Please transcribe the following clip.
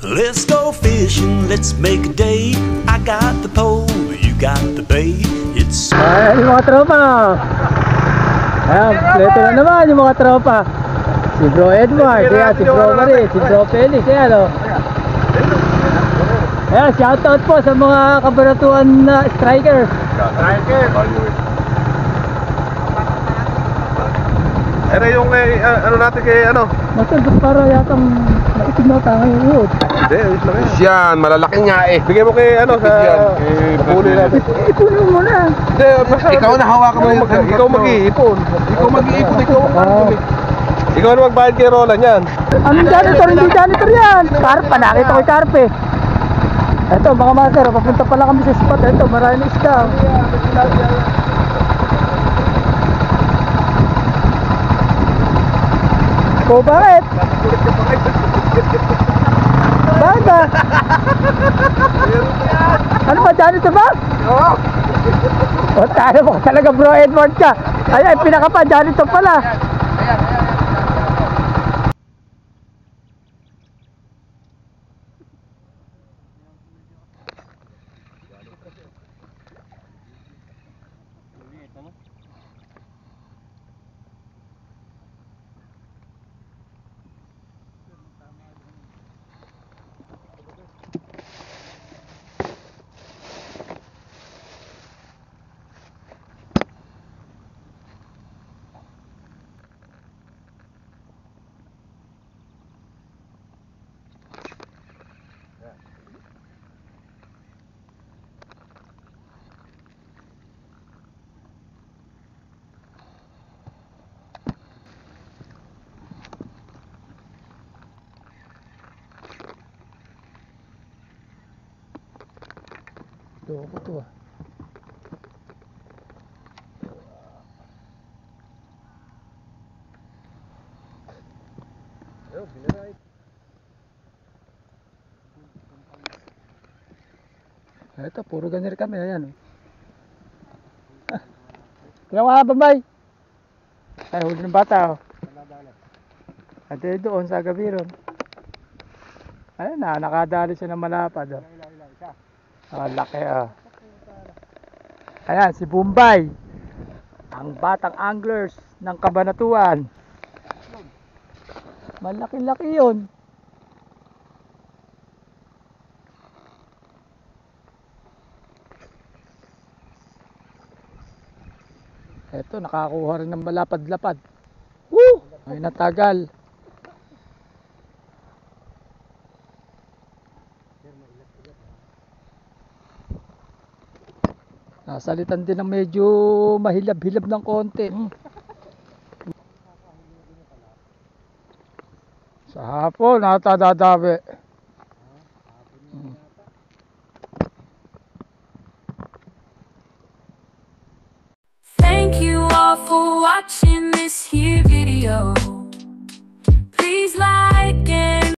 Let's go fishing, let's make a day. I got the pole, you got the bait. It's Ayan yung mga tropa. Ayan, pleto na naman yung mga tropa. Si Bro Edward, ayan, si Bro Marie, si Bro Felix, ayan o. Ayan, shoutout po sa mga kabaratuan na striker. Ano yung ano natin kay ano? Matulog para yatang maitig na tayo yung uod. Hindi, ayos lang yan. Yan, malalaki nga eh. Bigay mo kay ano sa huli natin. Ipunin mo na. Hindi, basta Ikaw na hawakan mo yung ikaw mag-iipon. Ikaw mag-iipon, ikaw ang magpuli. Ikaw na magbayad kay Roland yan. Anong janitor? Hindi janitor yan. Karpa, nakita ko yung karpe. Ito mga master, papunta pala kami sa spot. Ito, maraming isda. O bakit? Bakit ba? Ano ba, janitor ba? Oo. O tayo mo talaga Bro Edward ka. Ay, pinaka pa, janitor pala. Loko to ah. Ito, puro ganir kami, ayan. Kaya mga babay. Ay, huli ng bata oh. At doon sa gabiron. Ayun na, nakadali siya ng malapad oh. Laki ah. Ayan, si Bombay. Ang batang anglers ng Cabanatuan. Malaki-laki yun. Eto, nakakuha rin ng malapad-lapad. Woo! Ay natagal. Nasalitan din ng medyo mahilab-hilab ng konti. Sa hapon, natadadabi. Thank you all for watching this here video.